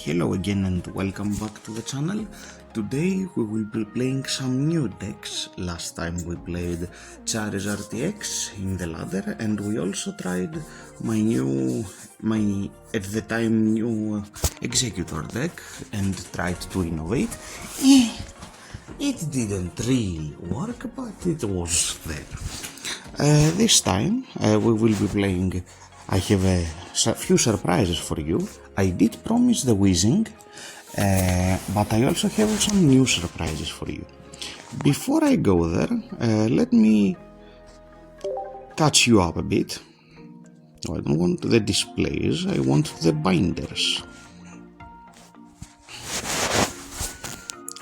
Hello again and welcome back to the channel. Today we will be playing some new decks. Last time we played Charizard EX in the ladder, and we also tried my at the time new Executor deck and tried to innovate. It didn't really work, but it was there. This time we will be playing. I have a few surprises for you. I did promise the Weezing, but I also have some new surprises for you. Before I go there, let me catch you up a bit. I don't want the displays, I want the binders.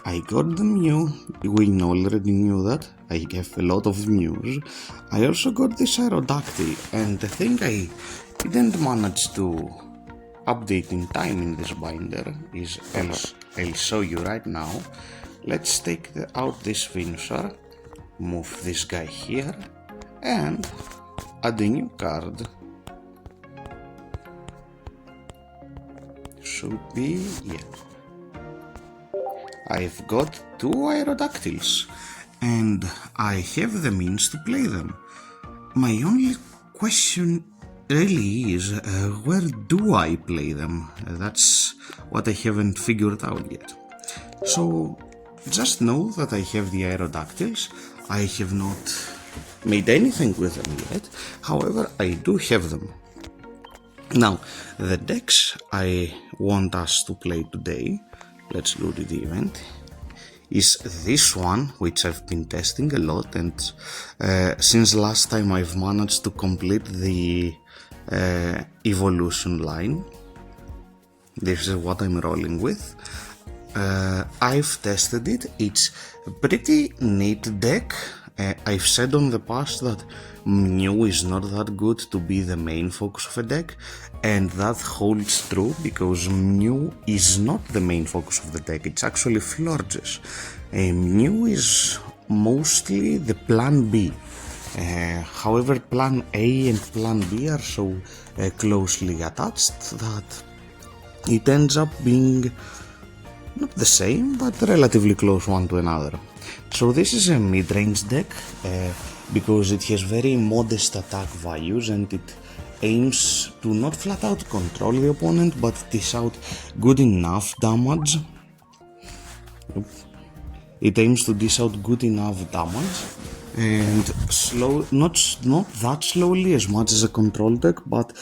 I got the Mew, we already knew that, I have a lot of Mews. I also got this Aerodactyl, and the thing I didn't manage to update in time in this binder is, I'll show you right now. Let's take out this Venusaur, move this guy here, and add a new card. Should be, yeah. I've got two Aerodactyls, and I have the means to play them. My only question really is, where do I play them? That's what I haven't figured out yet. So, just know that I have the Aerodactyls. I have not made anything with them yet, however, I do have them. Now, the decks I want us to play today, let's go to the event, is this one, which I've been testing a lot, and since last time I've managed to complete the evolution line. This is what I'm rolling with. I've tested it, it's a pretty neat deck. I've said on the past that Mew is not that good to be the main focus of a deck, and that holds true because Mew is not the main focus of the deck, it's actually Florges. Mew is mostly the plan B. However, plan A and plan B are so closely attached that it ends up being not the same, but relatively close one to another. So this is a mid-range deck because it has very modest attack values and it aims to not flat out control the opponent but dish out good enough damage. It aims to dish out good enough damage and not that slowly as much as a control deck, but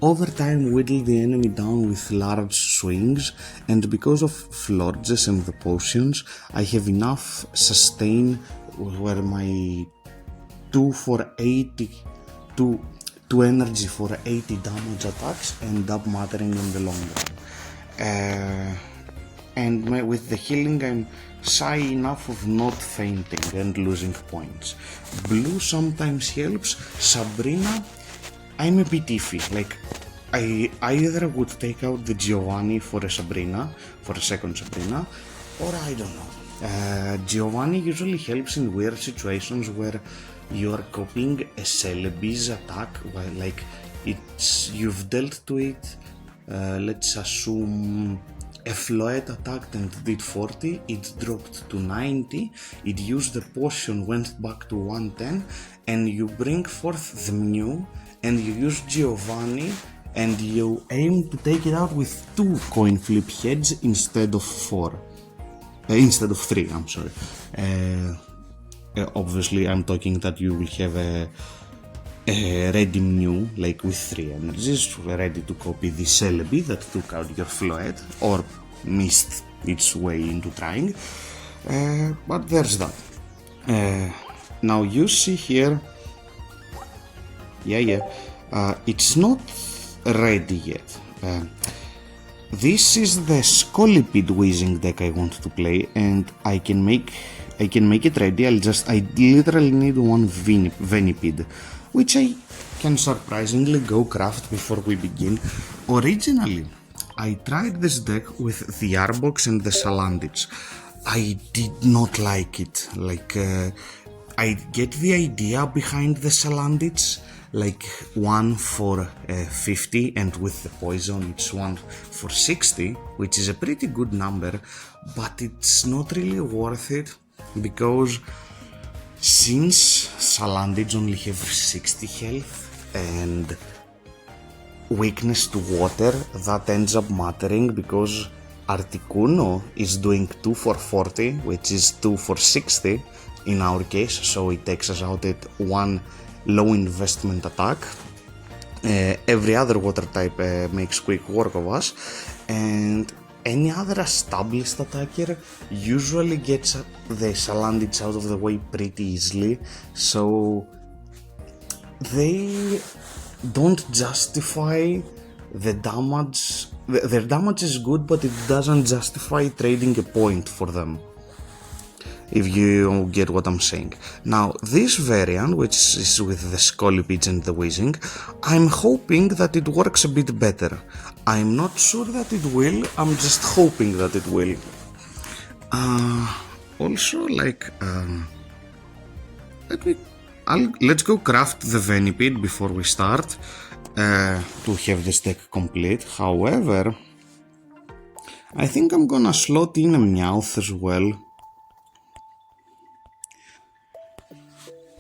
over time whittle the enemy down with large swings, and because of Florges and the potions I have enough sustain where my 2 energy for 80 damage attacks end up mattering in the long run. And with the healing I'm shy enough of not fainting and losing points. Blue sometimes helps. Sabrina, I'm a bit iffy, like I either would take out the Giovanni for a Sabrina, for a second Sabrina, or I don't know. Giovanni usually helps in weird situations where you're copying a Celebi's attack, like you've dealt to it, let's assume a Floet attacked and did 40, it dropped to 90, it used the potion, went back to 110, and you bring forth the Mew, and you use Giovanni, and you aim to take it out with 2 coin flip heads instead of 3, I'm sorry. Obviously I'm talking that you will have a ready Mew, like with 3 energies, ready to copy the Celebi that took out your Floet, or missed its way into trying, but there's that. Now you see here, it's not ready yet. This is the Scolipede Weezing deck I want to play, and I can make it ready. I literally need one Venipede, which I can surprisingly go craft before we begin. Originally, I tried this deck with the Arbox and the Salandits. I did not like it. I get the idea behind the Salandits, like one for 50 and with the poison it's one for 60, which is a pretty good number, but it's not really worth it because since Salandids only have 60 health and weakness to water, that ends up mattering because Articuno is doing 2 for 40, which is 2 for 60 in our case, so it takes us out at one low investment attack. Every other water type makes quick work of us, and any other established attacker usually gets the Salandids out of the way pretty easily, so they don't justify the damage. Their damage is good, but it doesn't justify trading a point for them, if you get what I'm saying. Now, this variant, which is with the Scolipede and the Weezing, I'm hoping that it works a bit better. I'm not sure that it will, I'm just hoping that it will. Also, like, let's go craft the Venipede before we start, to have this deck complete. However, I think I'm gonna slot in a Meowth as well.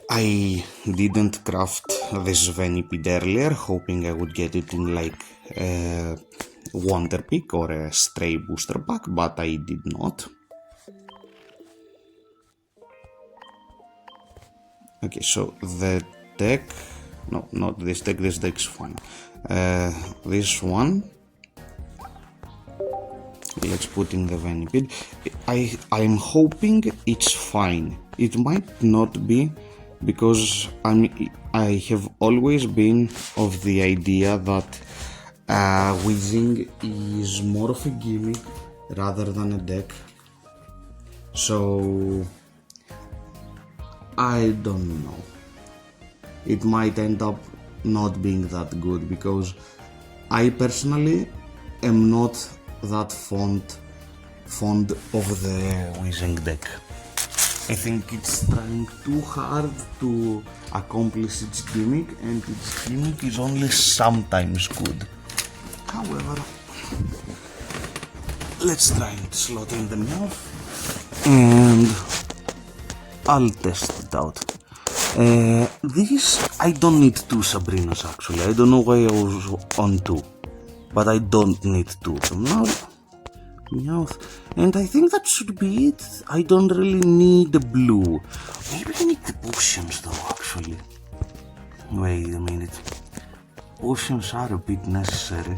I didn't craft this Venipede earlier, hoping I would get it in like a Wonder Pick or a Stray Booster Pack, but I did not. Okay, so the deck, no, not this deck's fine. This one, let's put in the Venipede. I'm hoping it's fine. It might not be, because I have always been of the idea that Weezing is more of a gimmick rather than a deck, so I don't know. It might end up not being that good, because I personally am not that fond of the Weezing deck. I think it's trying too hard to accomplish its gimmick, and its gimmick is only sometimes good. However, let's try and slot in the Meowth, and I'll test it out. I don't need 2 Sabrinas actually. I don't know why I was on 2, but I don't need 2. So now, Meowth, and I think that should be it. I don't really need the blue. Maybe I need the potions though, actually. Wait a minute. Potions are a bit necessary.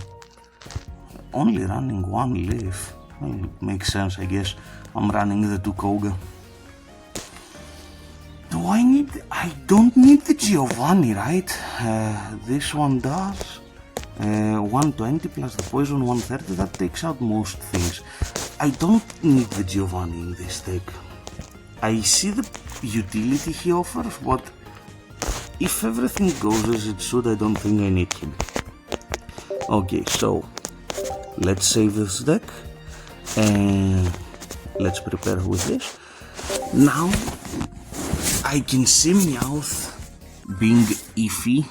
Only running 1 leaf. Well, it makes sense, I guess. I'm running the 2 Koga. Do I need... I don't need the Giovanni, right? This one does. 120 plus the poison 130, that takes out most things. I don't need the Giovanni in this deck. I see the utility he offers, but if everything goes as it should, I don't think I need him. Okay, so let's save this deck and let's prepare with this. Now I can see Meowth being iffy.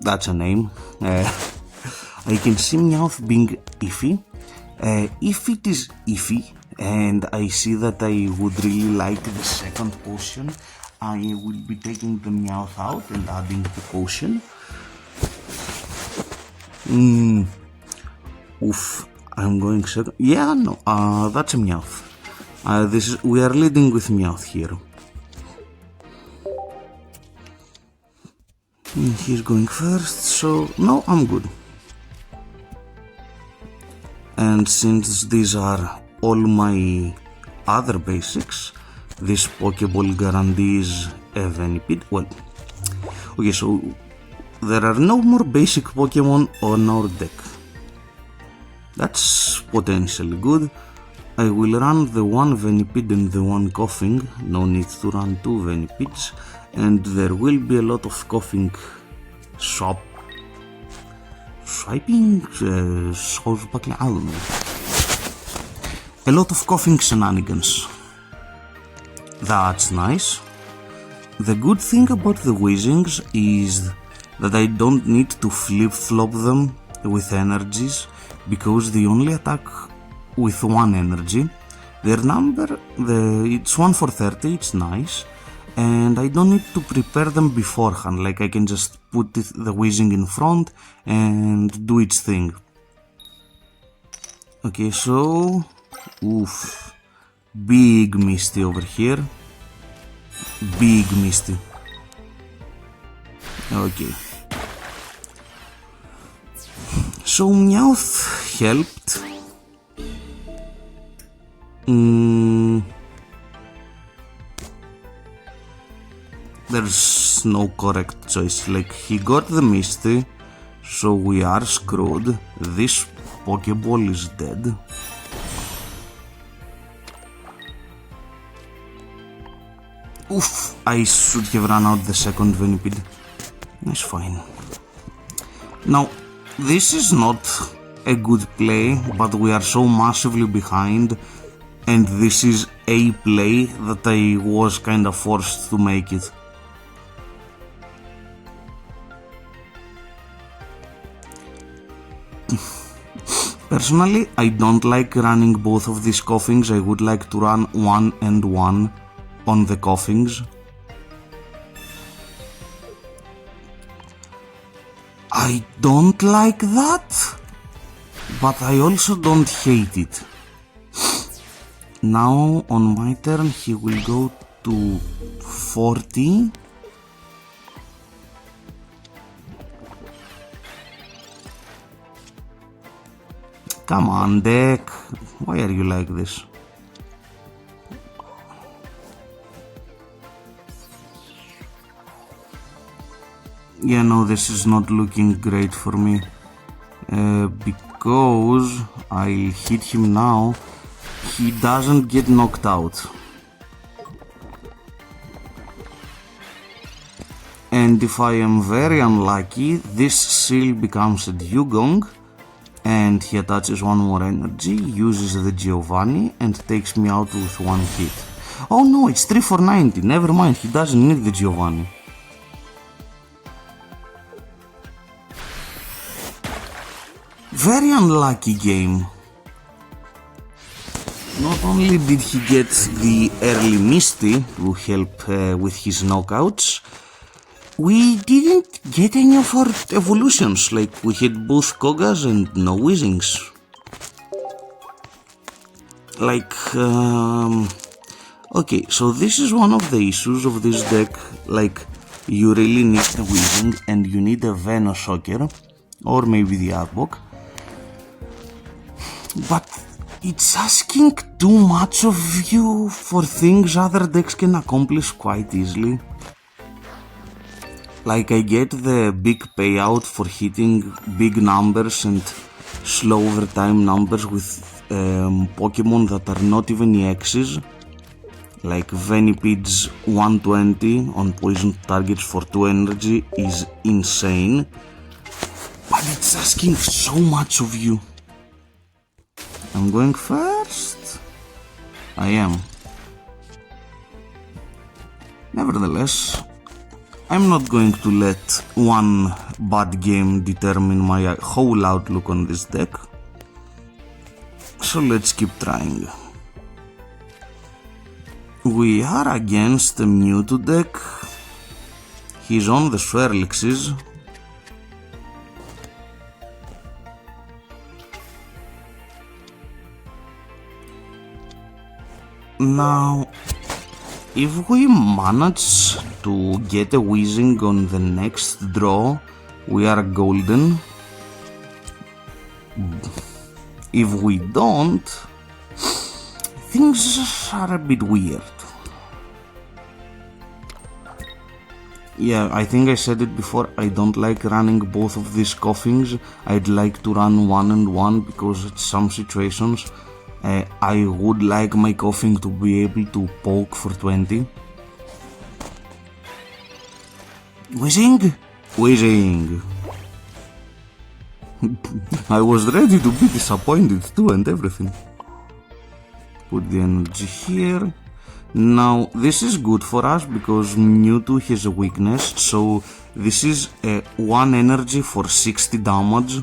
That's a name. I can see Meowth being iffy. If it is iffy, and I see that I would really like the second potion, I will be taking the Meowth out and adding the potion. Oof, I'm going second. Yeah, no, that's a Meowth. We are leading with Meowth here. He's going first, so no, I'm good. And since these are all my other basics, this Pokeball guarantees a Venipede. Well, okay, so there are no more basic Pokemon on our deck. That's potentially good. I will run the 1 Venipede and the 1 Coughing. No need to run 2 Venipedes. And there will be a lot of Coughing swiping, a lot of Coughing shenanigans. That's nice. The good thing about the Weezings is that I don't need to flip-flop them with energies because they only attack with one energy. Their number, it's 1 for 30, it's nice, and I don't need to prepare them beforehand, like I can just put the Weezing in front and do its thing. Okay, so, oof, big Misty over here, big Misty. Okay. So Meowth helped. There's no correct choice. Like, he got the Misty, so we are screwed. This Pokeball is dead. Oof, I should have run out the second Venipede. That's fine. Now, this is not a good play, but we are so massively behind, and this is a play that I was kinda forced to make it. Personally, I don't like running both of these Koffings. I would like to run 1 and 1 on the Koffings. I don't like that, but I also don't hate it. Now on my turn he will go to 40. Come on, deck, why are you like this? Yeah, no, this is not looking great for me, because I'll hit him now, he doesn't get knocked out. And if I am very unlucky, this seal becomes a Dugong, and he attaches one more energy, uses the Giovanni, and takes me out with one hit. Oh no, it's 3 for 90, never mind, he doesn't need the Giovanni. Very unlucky game. Not only did he get the early Misty to help with his knockouts, we didn't get any of our evolutions, like we had both Kogas and no Weezings. Like, okay, so this is one of the issues of this deck, like, you really need a Weezing and you need a Venusaur, or maybe the Arbok. But it's asking too much of you for things other decks can accomplish quite easily. Like, I get the big payout for hitting big numbers and slow over time numbers with Pokemon that are not even EXs. Like Venipede's 120 on poison targets for 2 energy is insane. But it's asking so much of you. I'm going first. I am. Nevertheless, I'm not going to let one bad game determine my whole outlook on this deck. So let's keep trying. We are against the Mewtwo deck. He's on the Swirlixes. Now, if we manage to get a Weezing on the next draw, we are golden. If we don't, things are a bit weird. Yeah, I think I said it before, I don't like running both of these Koffings. I'd like to run 1 and 1 because in some situations I would like my Koffing to be able to poke for 20. Weezing? Weezing! I was ready to be disappointed too and everything. Put the energy here. Now this is good for us because Mewtwo has a weakness, so this is a 1 energy for 60 damage,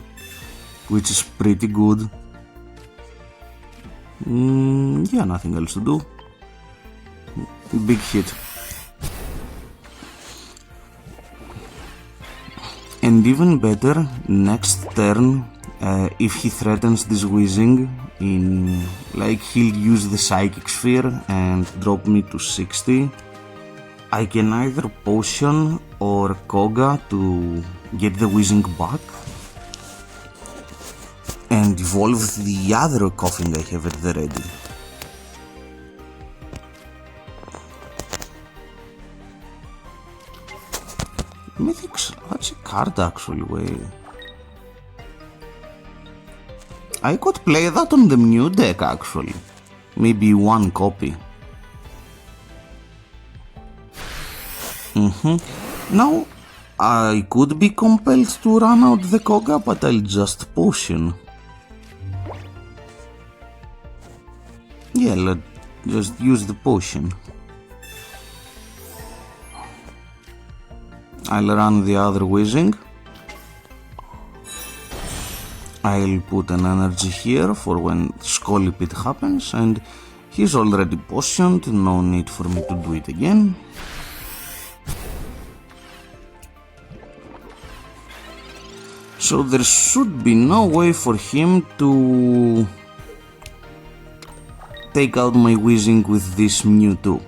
which is pretty good. Yeah, nothing else to do. Big hit. And even better, next turn, if he threatens this Weezing, he'll use the Psychic Sphere and drop me to 60. I can either Potion or Koga to get the Weezing back and evolve the other Coughing I have at the ready. Mythics, that's a card actually, wait. I could play that on the new deck actually. Maybe one copy. Now, I could be compelled to run out the Koga, but I'll just Potion. Yeah, let's just use the Potion. I'll run the other Weezing. I'll put an energy here for when Scolipede happens, and he's already potioned, no need for me to do it again. So there should be no way for him to take out my Weezing with this Mewtwo.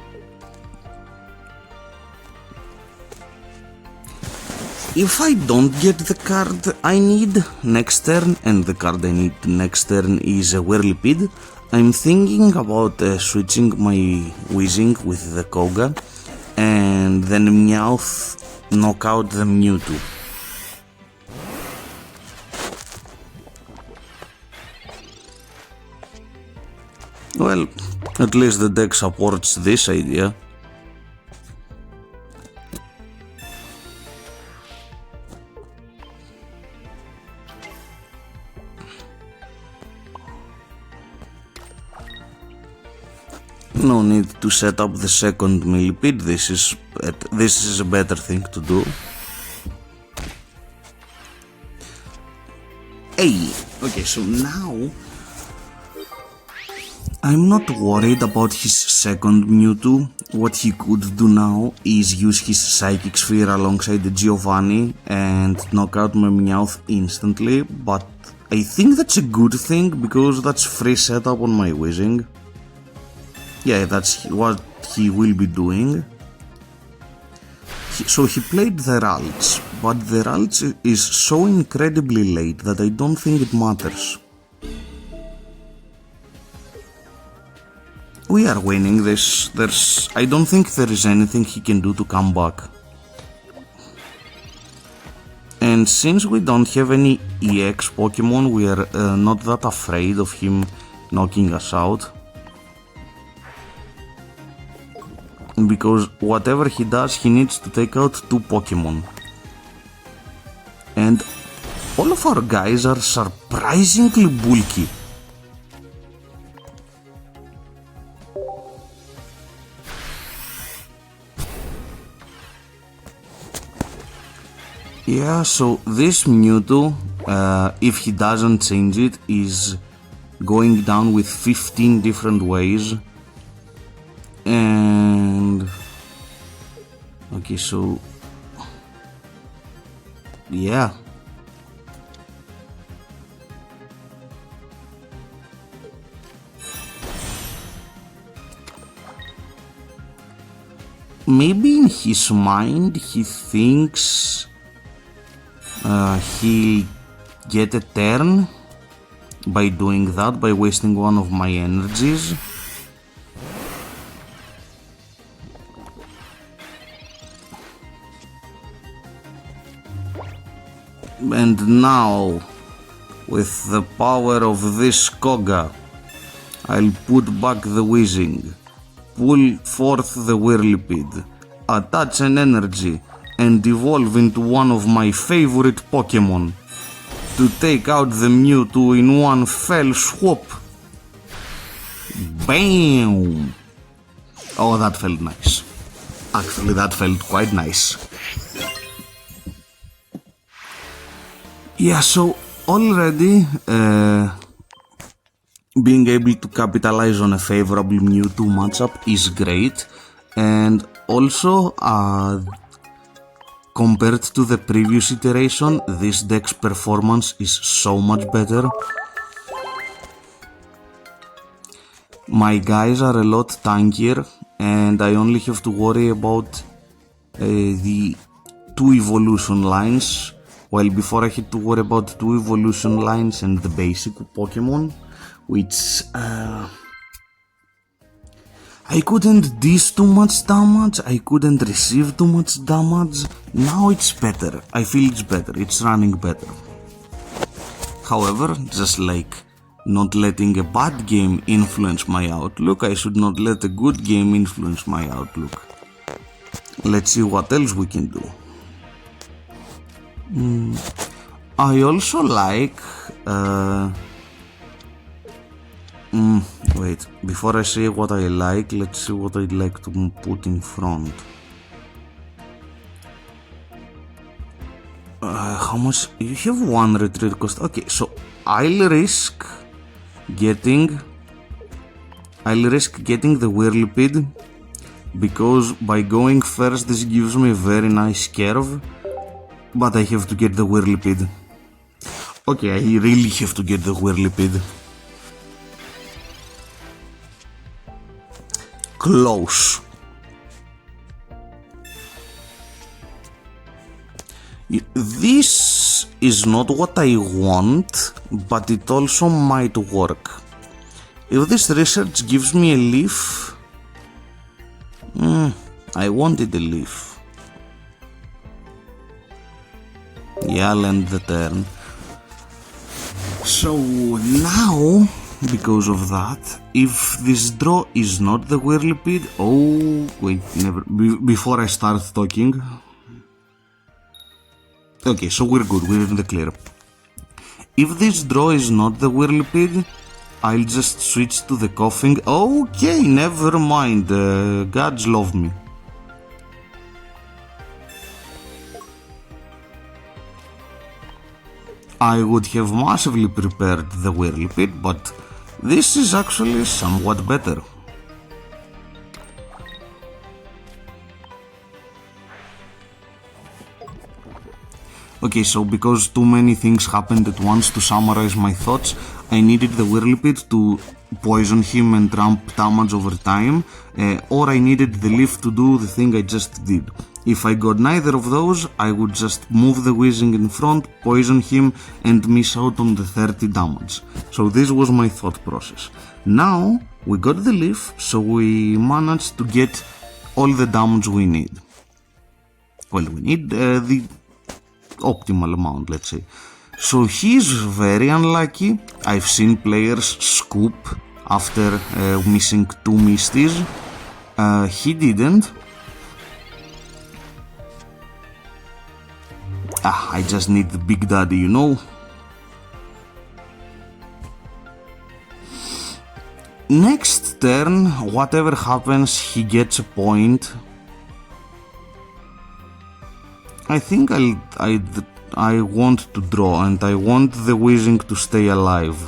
If I don't get the card I need next turn, and the card I need next turn is a Whirlipede, I'm thinking about switching my Weezing with the Koga and then Meowth knock out the Mewtwo. Well, at least the deck supports this idea. No need to set up the second Millipede, this is a better thing to do. Hey, okay, so now I'm not worried about his second Mewtwo. What he could do now is use his Psychic Sphere alongside the Giovanni and knock out my Meowth instantly, but I think that's a good thing because that's free setup on my Weezing. Yeah, that's what he will be doing. So he played the Ralts, but the Ralts is so incredibly late that I don't think it matters. We are winning this. I don't think there is anything he can do to come back. And since we don't have any EX Pokemon, we are not that afraid of him knocking us out. Because whatever he does, he needs to take out 2 Pokemon. And all of our guys are surprisingly bulky. Yeah, so this Mewtwo, if he doesn't change it, is going down with 15 different ways. And okay, so yeah, maybe in his mind he thinks he'll get a turn by doing that, by wasting one of my energies. And now, with the power of this Koga, I'll put back the Weezing, pull forth the Whirlipede, attach an energy, and evolve into one of my favorite Pokemon to take out the Mewtwo in one fell swoop. Bam! Oh, that felt nice. Actually, that felt quite nice. Yeah, so already being able to capitalize on a favorable Mewtwo matchup is great, and also compared to the previous iteration, this deck's performance is so much better. My guys are a lot tankier, and I only have to worry about the 2 evolution lines, while before I had to worry about 2 evolution lines and the basic Pokemon, which I couldn't dish too much damage, I couldn't receive too much damage. Now it's better, I feel it's better, it's running better. However, just like not letting a bad game influence my outlook, I should not let a good game influence my outlook. Let's see what else we can do. I also like... wait, before I say what I like, let's see what I'd like to put in front. How much? You have 1 retreat cost. Okay, so I'll risk getting the Whirlipede, because by going first this gives me a very nice curve, but I have to get the Whirlipede. Okay, I really have to get the Whirlipede. Close. This is not what I want, but it also might work. If this research gives me a leaf, I wanted a leaf. Yeah, I'll end the turn. So now, because of that, if this draw is not the Whirlipede, oh wait, never, before I start talking. Okay, so we're good, we're in the clear. If this draw is not the Whirlipede, I'll just switch to the coughing. Okay, never mind, gods love me. I would have massively prepared the Whirlipede, but this is actually somewhat better. Okay, so because too many things happened at once, to summarize my thoughts, I needed the Whirlipede to poison him and ramp damage over time, or I needed the leaf to do the thing I just did. If I got neither of those, I would just move the Weezing in front, poison him, and miss out on the 30 damage. So this was my thought process. Now, we got the leaf, so we managed to get all the damage we need. Well, we need the optimal amount, let's say. So he's very unlucky. I've seen players scoop after missing 2 Misties. He didn't. I just need the Big Daddy, you know. Next turn, whatever happens, he gets a point. I think I want to draw, and I want the Weezing to stay alive.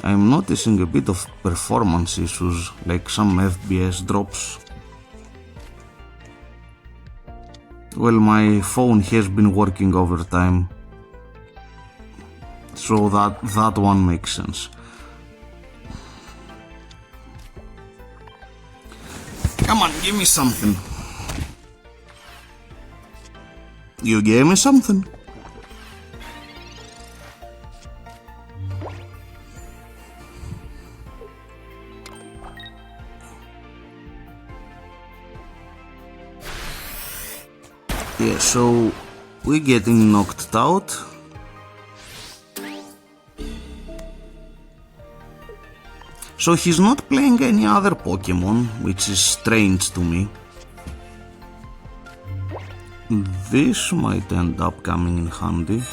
I'm noticing a bit of performance issues, like some FPS drops. Well, my phone has been working overtime, so that one makes sense. Come on, give me something. You gave me something. Yeah, so we're getting knocked out. So he's not playing any other Pokemon, which is strange to me. This might end up coming in handy.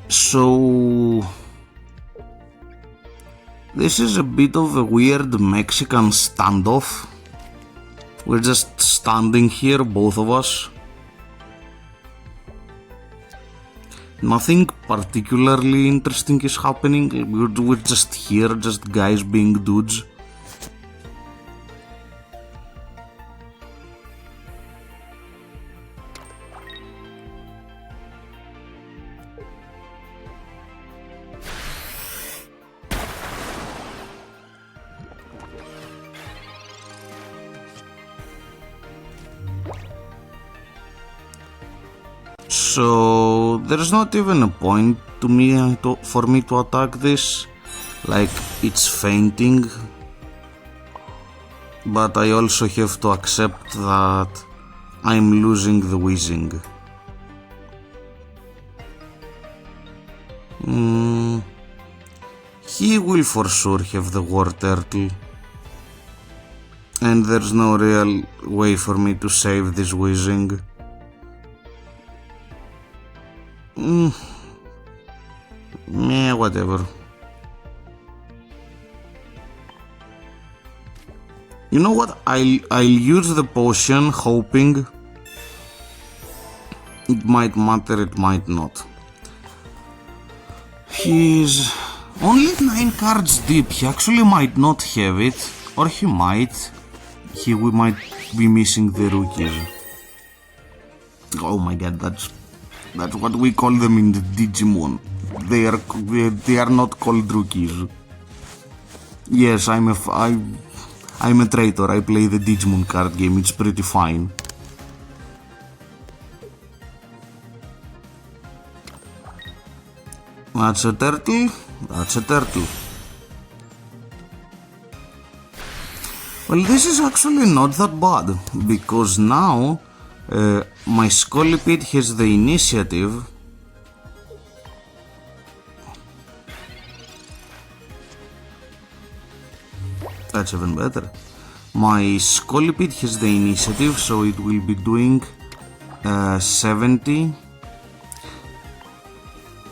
So this is a bit of a weird Mexican standoff. We're just standing here, both of us. Nothing particularly interesting is happening. We're just here, just guys being dudes. So there's not even a point to me for me to attack this, like it's fainting, but I also have to accept that I'm losing the Weezing. He will for sure have the War Turtle, and there's no real way for me to save this Weezing. Yeah, whatever. You know what? I'll use the potion, hoping it might matter, it might not. He's only 9 cards deep. He actually might not have it, or he might. We might be missing the rookies. Oh my god, that's what we call them in the Digimon. They are not called rookies. Yes, I'm a traitor. I play the Digimon card game. It's pretty fine. That's a turtle. That's a turtle. Well, this is actually not that bad, because now my Scolipede has the initiative. That's even better. My Scolipede has the initiative, so it will be doing 70.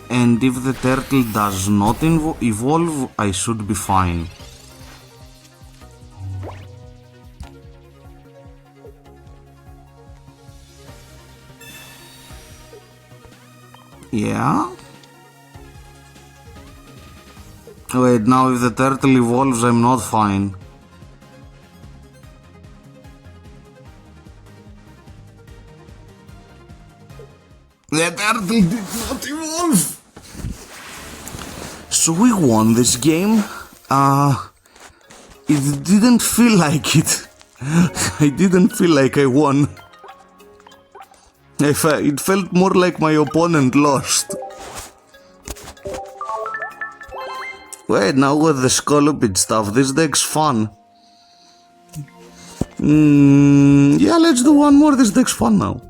And if the turtle does not evolve, I should be fine. Yeah? Wait, now if the turtle evolves, I'm not fine. The turtle did not evolve! So we won this game. It didn't feel like it. I didn't feel like I won. It felt more like my opponent lost. Wait, now with the Scolipede stuff, this deck's fun. Yeah, let's do one more, this deck's fun now.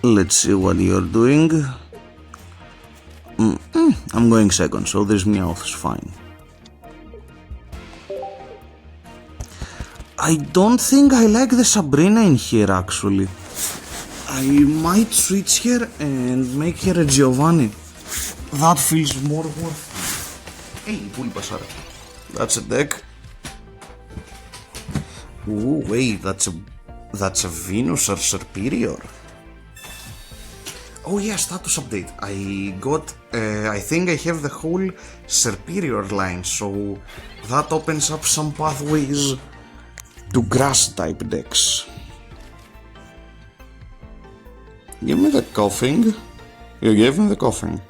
Let's see what you're doing. I'm going second, so this Meowth is fine. I don't think I like the Sabrina in here, actually. I might switch her and make her a Giovanni. That feels more worth it. Hey, Bulbasaur. That's a deck. Ooh, wait, that's a Venusaur Superior. Oh yeah, status update. I think I have the whole Superior line, so that opens up some pathways to grass type decks. Give me the coughing. You gave me the coughing.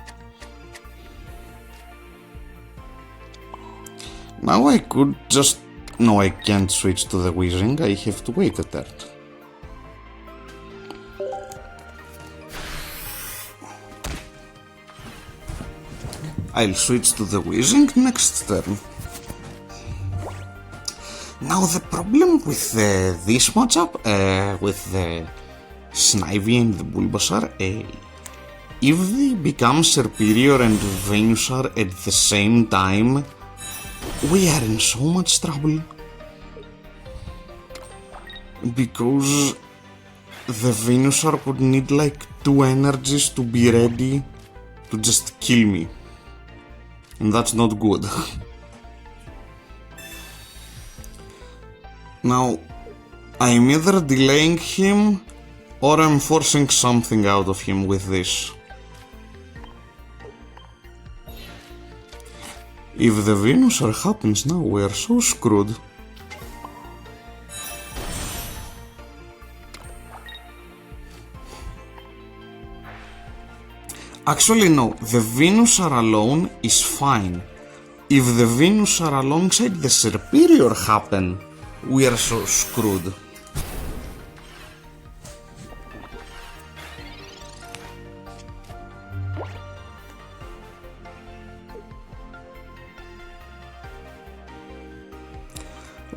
Now I could just... No, I can't switch to the Weezing. I have to wait a turn. I'll switch to the Weezing next turn. Now the problem with this matchup, with the Snivy and the Bulbasaur, if they become Serperior and Venusaur at the same time, we are in so much trouble. Because the Venusaur would need like 2 energies to be ready to just kill me. And that's not good. Now, I'm either delaying him or I'm forcing something out of him with this. If the Venusaur happens now, we're so screwed. Actually no, the Venusaur alone is fine. If the Venusaur alongside the Serperior happen, we are so screwed.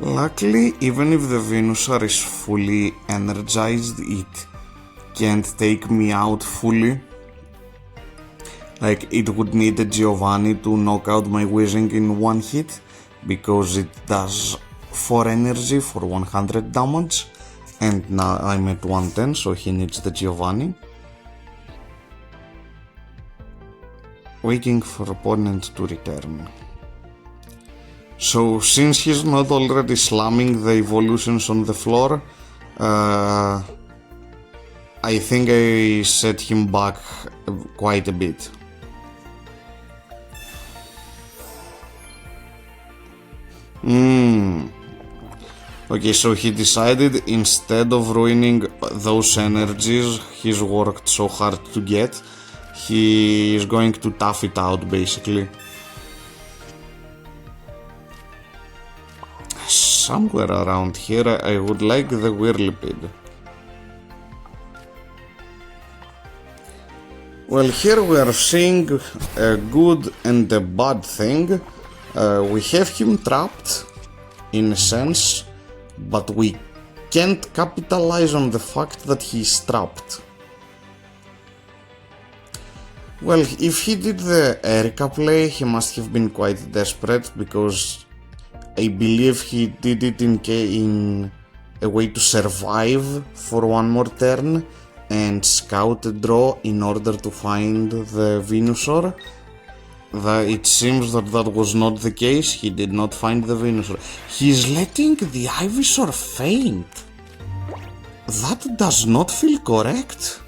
Luckily, even if the Venusaur is fully energized, it can't take me out fully. Like, it would need a Giovanni to knock out my Weezing in one hit, because it does 4 energy for 100 damage, and now I'm at 110, so he needs the Giovanni. Waiting for opponent to return. So, since he's not already slamming the evolutions on the floor, I think I set him back quite a bit. Okay, so he decided instead of ruining those energies he's worked so hard to get, he is going to tough it out basically. Somewhere around here I would like the Whirlipede. Well, here we are seeing a good and a bad thing. We have him trapped, in a sense, but we can't capitalize on the fact that he's trapped. Well, if he did the Erika play, he must have been quite desperate, because I believe he did it in a way to survive for one more turn and scout a draw in order to find the Venusaur. It seems that was not the case. He did not find the Venusaur. He's letting the Ivysaur faint. That does not feel correct.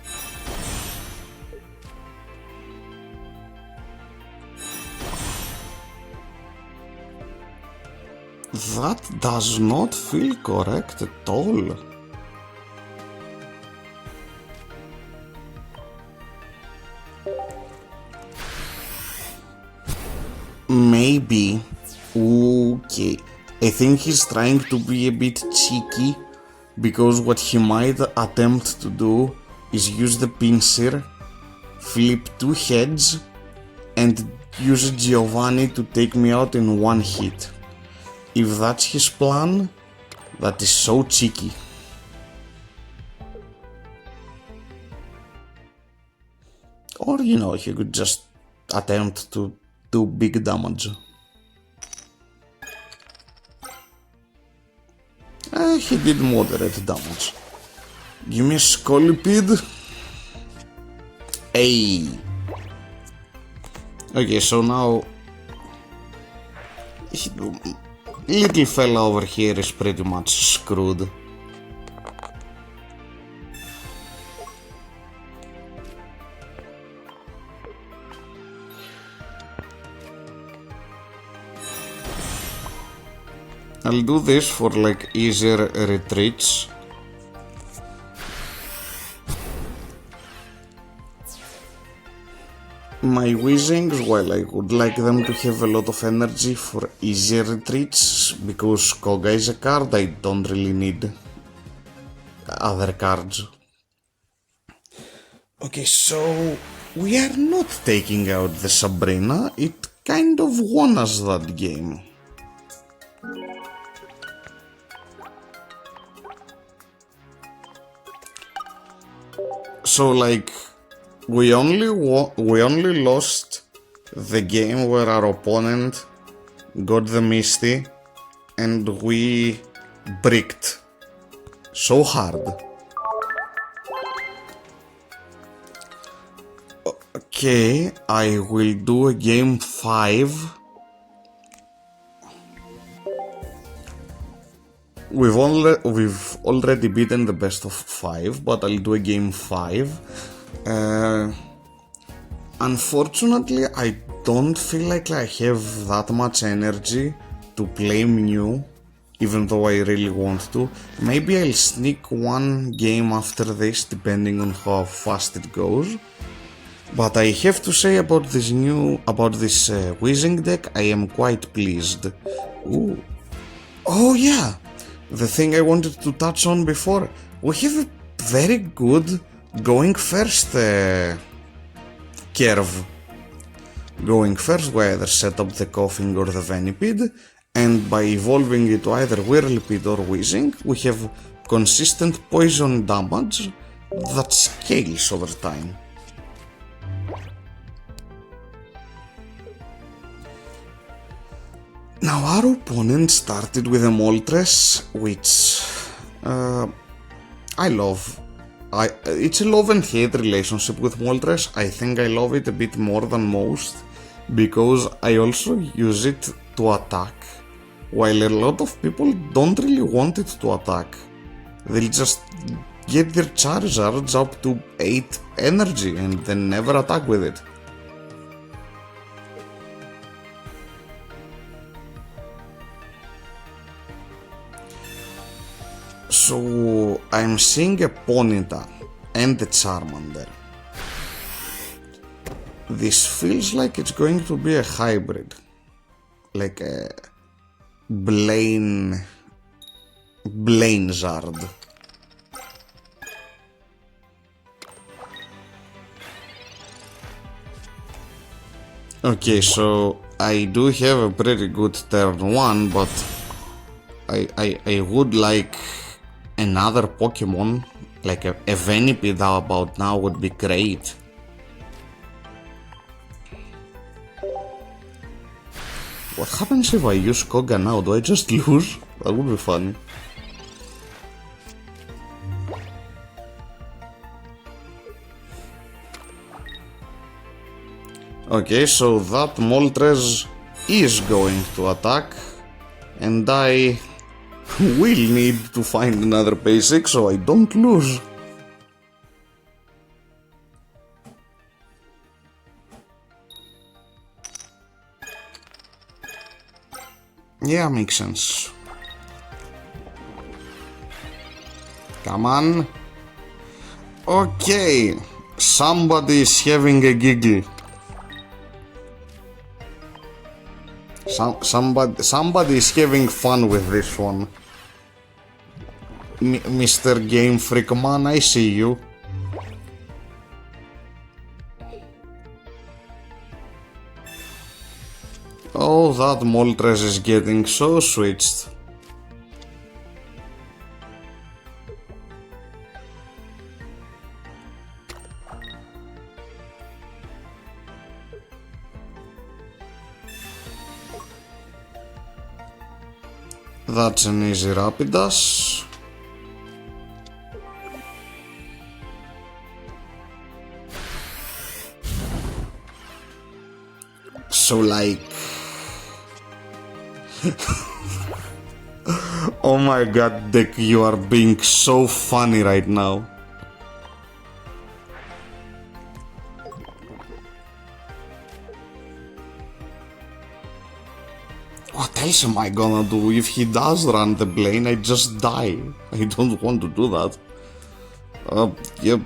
That does not feel correct at all. Maybe. Okay. I think he's trying to be a bit cheeky, because what he might attempt to do is use the pincer, flip 2 heads, and use Giovanni to take me out in one hit. If that's his plan, that is so cheeky. Or, you know, he could just attempt to do big damage. He did moderate damage. Give me a Scolipede. Hey. Okay, so now little fella over here is pretty much screwed. I'll do this for like easier retreats. My Weezings, well, I would like them to have a lot of energy for easier retreats, because Koga is a card I don't really need other cards. Okay, so we are not taking out the Sabrina. It kind of won us that game. So like, we only lost the game where our opponent got the Misty and we bricked so hard. Okay, I will do a game 5. We've already beaten the best of 5, but I'll do a game 5. Unfortunately, I don't feel like I have that much energy to play Mew, even though I really want to. Maybe I'll sneak one game after this, depending on how fast it goes. But I have to say about this Weezing deck, I am quite pleased. Ooh. Oh yeah! The thing I wanted to touch on before, we have a very good going first curve. Going first, we either set up the Coughing or the Venipede, and by evolving it to either Whirlipede or Weezing, we have consistent poison damage that scales over time. Now our opponent started with a Moltres, which I love. It's a love and hate relationship with Moltres. I think I love it a bit more than most, because I also use it to attack, while a lot of people don't really want it to attack. They'll just get their Charizards up to 8 energy and then never attack with it. So I'm seeing a Ponyta and a Charmander. This feels like it's going to be a hybrid, like a Blainezard. Okay, so I do have a pretty good turn 1, but I would like another Pokemon, like a Venipede about now would be great. What happens if I use Koga now? Do I just lose? That would be funny. Okay, so that Moltres is going to attack, and I will need to find another basic so I don't lose. Yeah, makes sense. Come on. Okay, somebody is having a giggle. Somebody is having fun with this one. Mr. Game Freak Man, I see you. Oh, that Moltres is getting so switched. That's an easy Rapidash. So like... Oh my god, Dick, you are being so funny right now. What else am I gonna do? If he does run the Blaine, I just die. I don't want to do that. Yep.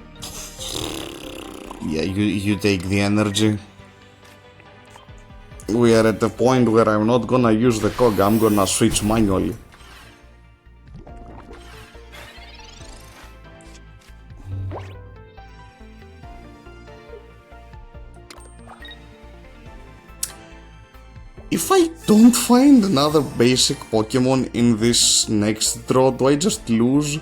Yeah, you take the energy. We are at the point where I'm not gonna use the Koga, I'm gonna switch manually. If I don't find another basic Pokemon in this next draw, do I just lose?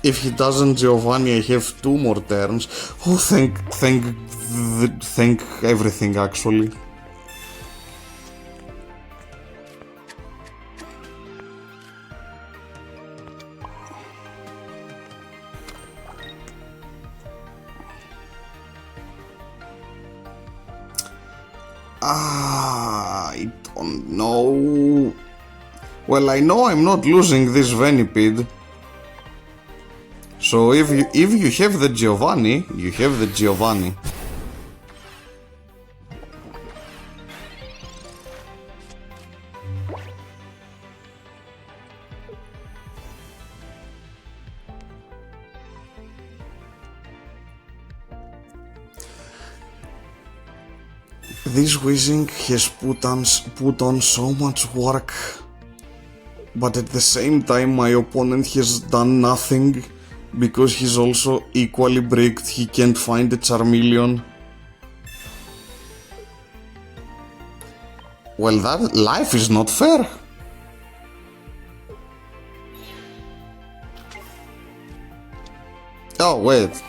If he doesn't Giovanni, I have 2 more turns. Oh, thank everything, actually. I don't know. Well, I know I'm not losing this Venipede. So if you have the Giovanni, you have the Giovanni. This Weezing has put on so much work, but at the same time my opponent has done nothing because he's also equally bricked. He can't find a Charmeleon. Well, that life is not fair. Oh, wait.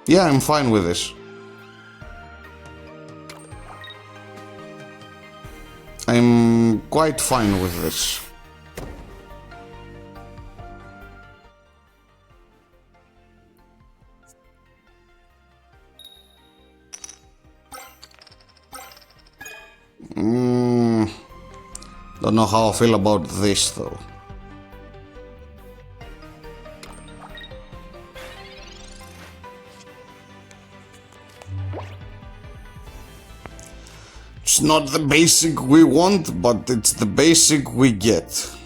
Yeah, I'm fine with this. I'm quite fine with this. Don't know how I feel about this though. It's not the basic we want, but it's the basic we get.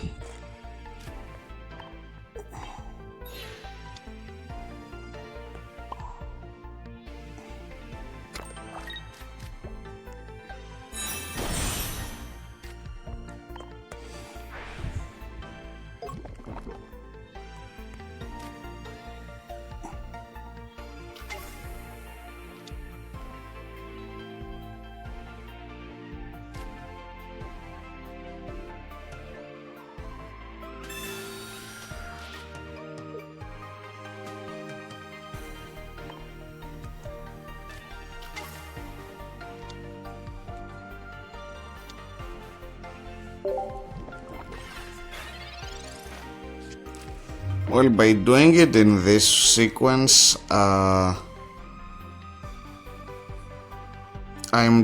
Well, by doing it in this sequence, I'm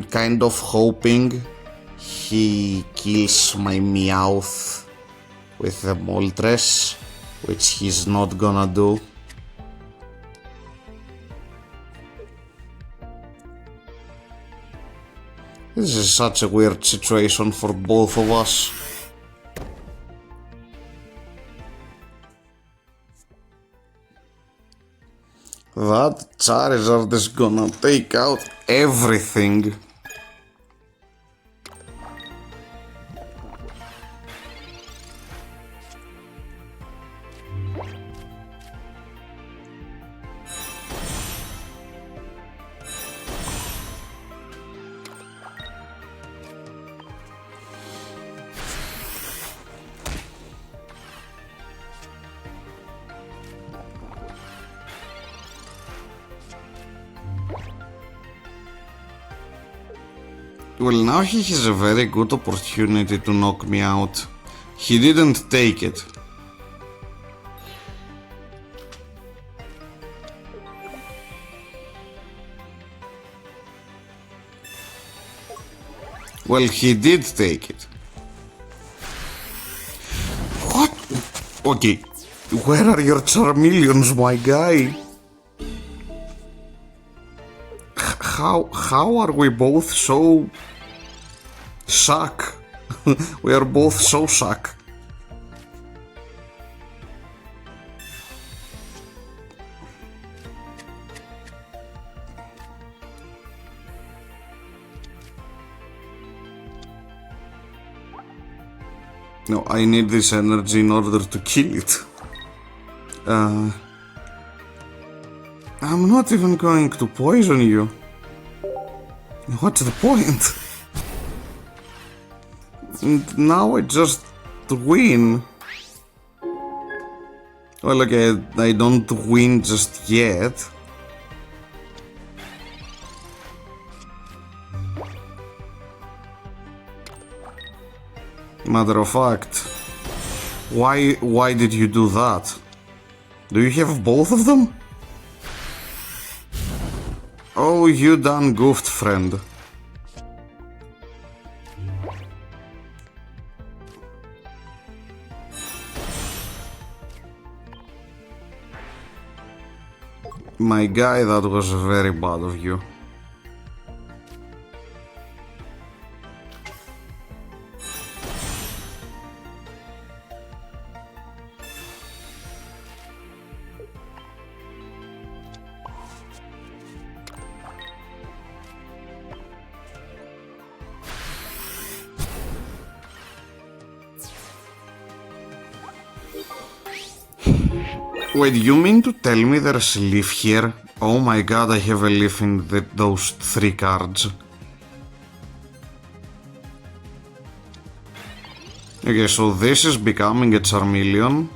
kind of hoping he kills my Meowth with the Moltres, which he's not gonna do. This is such a weird situation for both of us. That Charizard is gonna take out everything. Well, now he has a very good opportunity to knock me out. He didn't take it. Well, he did take it. What? Okay, where are your Charmeleons, my guy? How are we both so suck? We are both so suck. No, I need this energy in order to kill it. I'm not even going to poison you. What's the point? And now I just win. Well, okay, I don't win just yet. Matter of fact, why did you do that? Do you have both of them? Oh, you done goofed, friend. My guy, that was very bad of you. Wait, you mean to tell me there's a leaf here? Oh my god, I have a leaf in those 3 cards. Okay, so this is becoming a Charmeleon.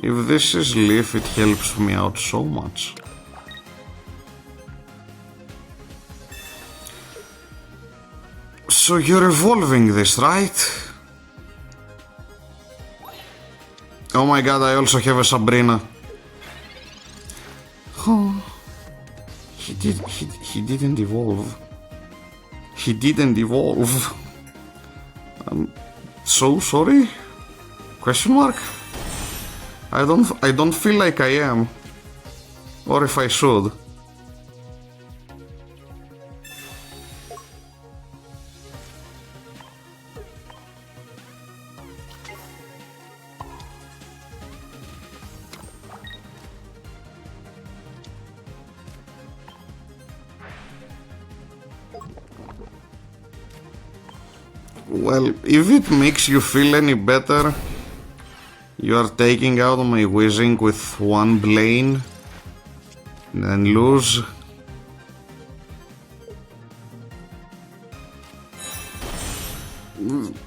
If this is leaf, it helps me out so much. So you're evolving this, right? Oh my god, I also have a Sabrina. Oh, he didn't evolve. He didn't evolve. I'm so sorry? Question mark? I don't feel like I am. Or if I should. Well, if it makes you feel any better, you are taking out my Weezing with 1 Blaine, then lose.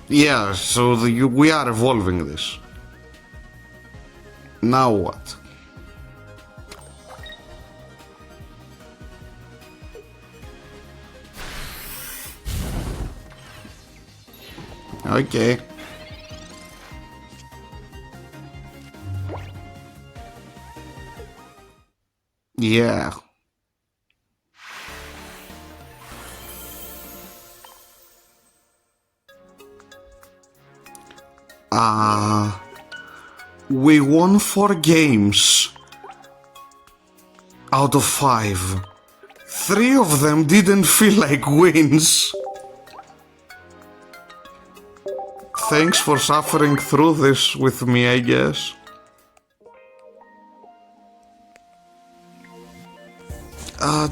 Yeah, so we are evolving this. Now what? Okay. Yeah. We won 4 games out of 5. 3 of them didn't feel like wins. Thanks for suffering through this with me, I guess.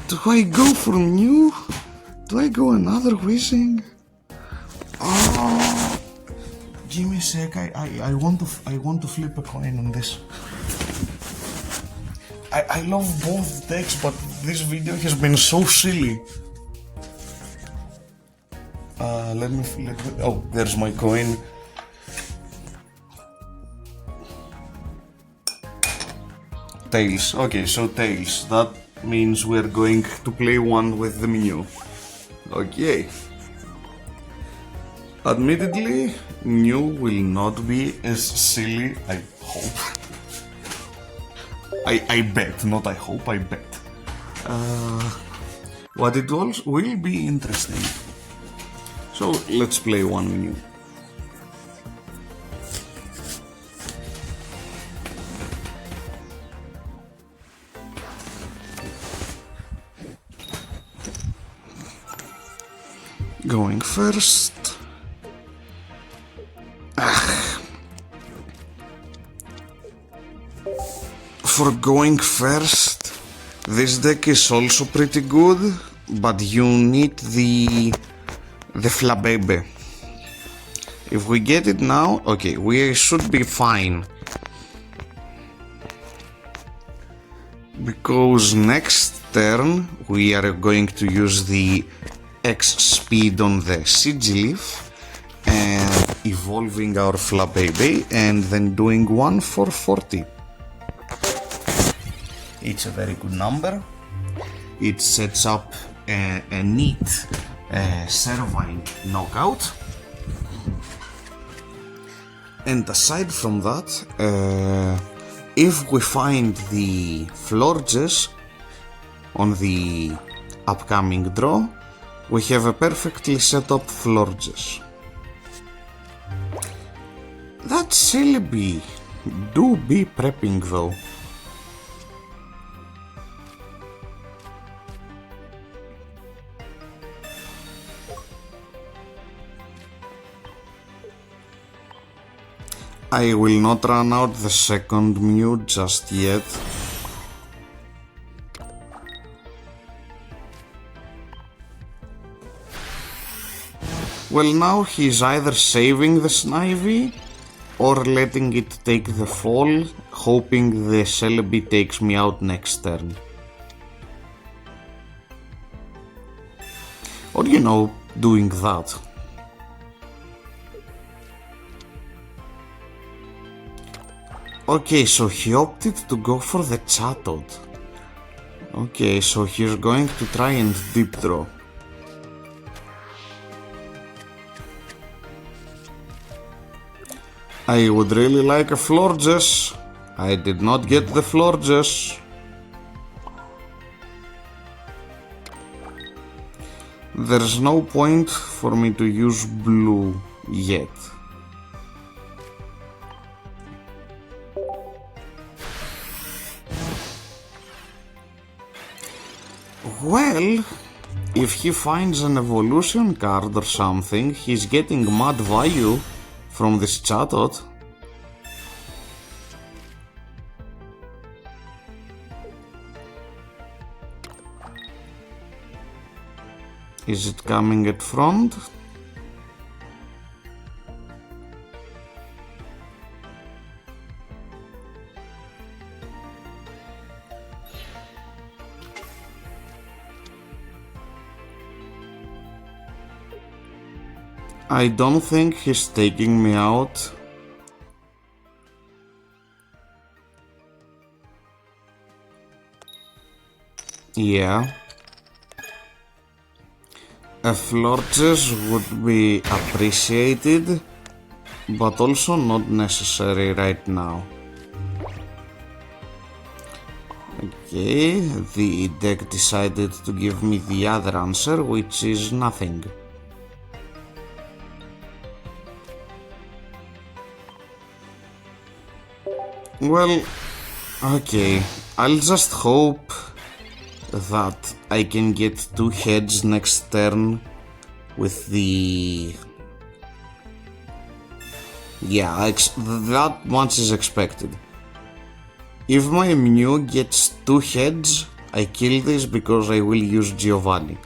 Do I go for Mew? Do I go another Weezing? Oh, give me a sec. I want to flip a coin on this. I love both decks, but this video has been so silly. Let me. Oh, there's my coin. Tails. Okay, so tails. That means we're going to play one with the Mew. Okay. Admittedly, Mew will not be as silly, I hope. I bet, not I hope, I bet. What it also will be interesting. So let's play one Mew. Going first. For going first, this deck is also pretty good, but you need the Flabebe. If we get it now, okay, we should be fine. Because next turn we are going to use the X speed on the Sigilyph and evolving our Flabébé and then doing 1 for 40. It's a very good number. It sets up a neat Servine knockout. And aside from that, if we find the Florges on the upcoming draw, we have a perfectly set up Florges. That Celebi, do be prepping though. I will not run out the second Mew just yet. Well, now he's either saving the Snivy or letting it take the fall, hoping the Celebi takes me out next turn. Or, you know, doing that. Okay, so he opted to go for the Chatot. Okay, so he's going to try and deep throw. I would really like a Florges. I did not get the Florges. There's no point for me to use blue yet. Well, if he finds an evolution card or something, he's getting mad value from this Chatot. Is it coming at front? I don't think he's taking me out. Yeah. A Florges would be appreciated, but also not necessary right now. Okay, the deck decided to give me the other answer, which is nothing. Well, okay, I'll just hope that I can get 2 heads next turn with the... Yeah, that much is expected. If my Mew gets 2 heads, I kill this because I will use Giovanni.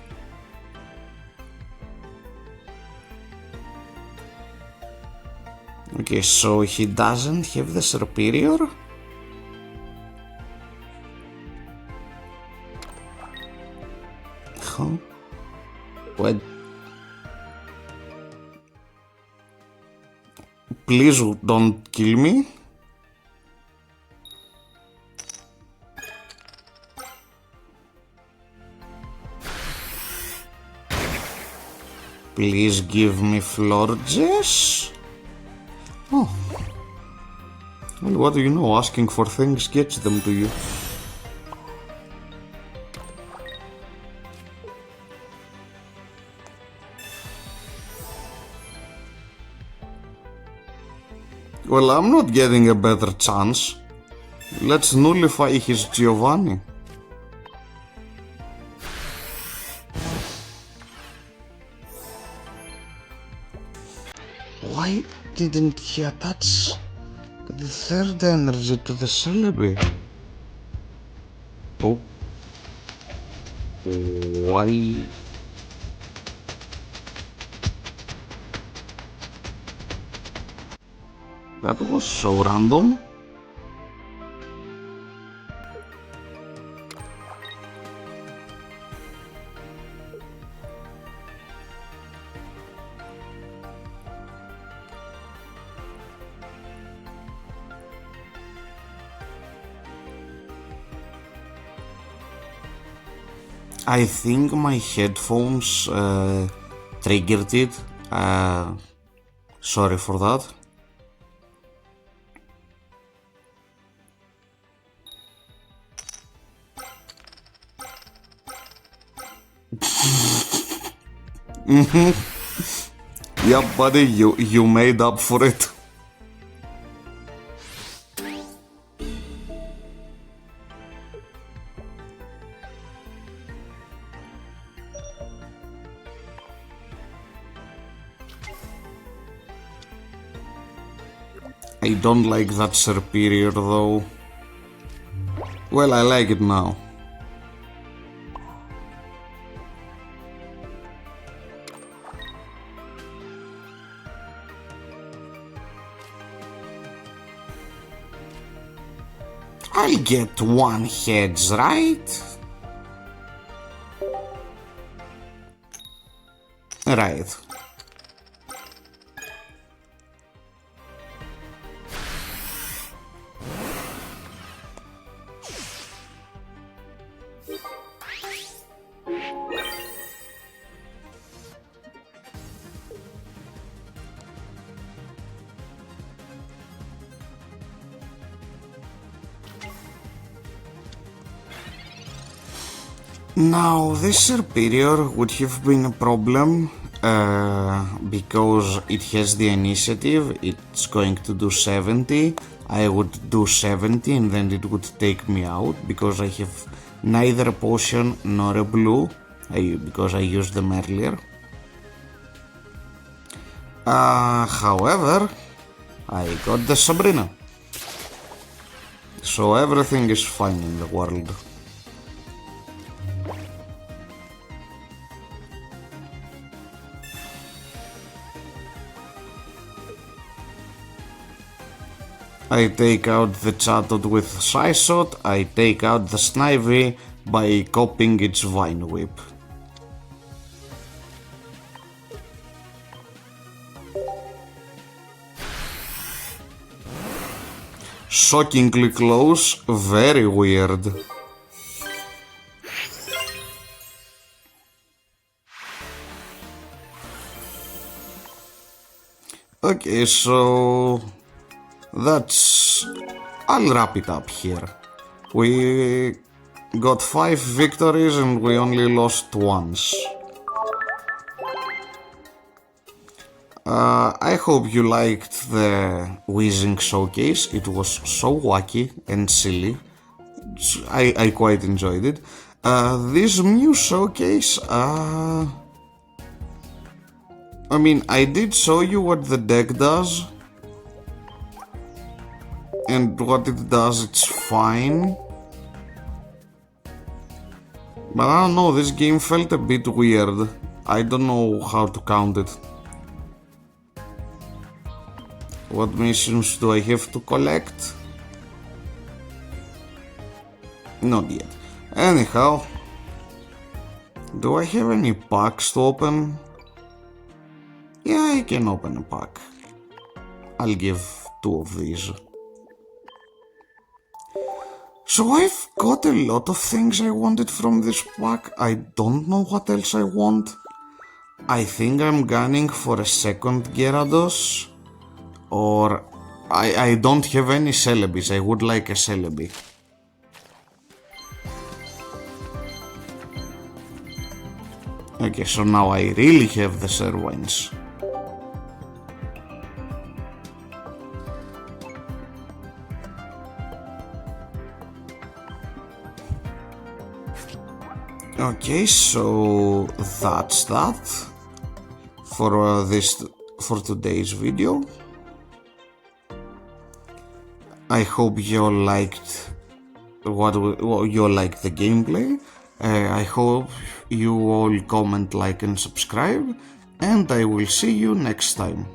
Okay, so he doesn't have the Superior? Huh? What? Please don't kill me. Please give me Florges. Oh. Well, what do you know? Asking for things gets them to you. Well, I'm not getting a better chance. Let's nullify his Giovanni. Why didn't he attach the third energy to the Celebi? Oh. Why? That was so random. I think my headphones triggered it. Sorry for that. Yeah, buddy, you made up for it. I don't like that superior though. Well, I like it now. I'll get one heads, right? Right. Now, this superior would have been a problem because it has the initiative. It's going to do 70. I would do 70 and then it would take me out because I have neither a potion nor a blue because I used them earlier. However, I got the Sabrina. So everything is fine in the world. I take out the Chatot with Psyshot, I take out the Snivy by copying its Vine Whip. Shockingly close, very weird. Okay, so I'll wrap it up here. We got 5 victories and we only lost once. I hope you liked the Weezing showcase. It was so wacky and silly. I quite enjoyed it. This Mew showcase, I mean, I did show you what the deck does. And what it does, it's fine. But I don't know, this game felt a bit weird. I don't know how to count it. What missions do I have to collect? Not yet. Anyhow, do I have any packs to open? Yeah, I can open a pack. I'll give 2 of these. So I've got a lot of things I wanted from this pack. I don't know what else I want. I think I'm gunning for a second Gyarados. Or I don't have any Celebis. I would like a Celebi. Okay, so now I really have the Serwines. Okay, so that's that for today's video. I hope you liked the gameplay. I hope you all comment, like and subscribe, and I will see you next time.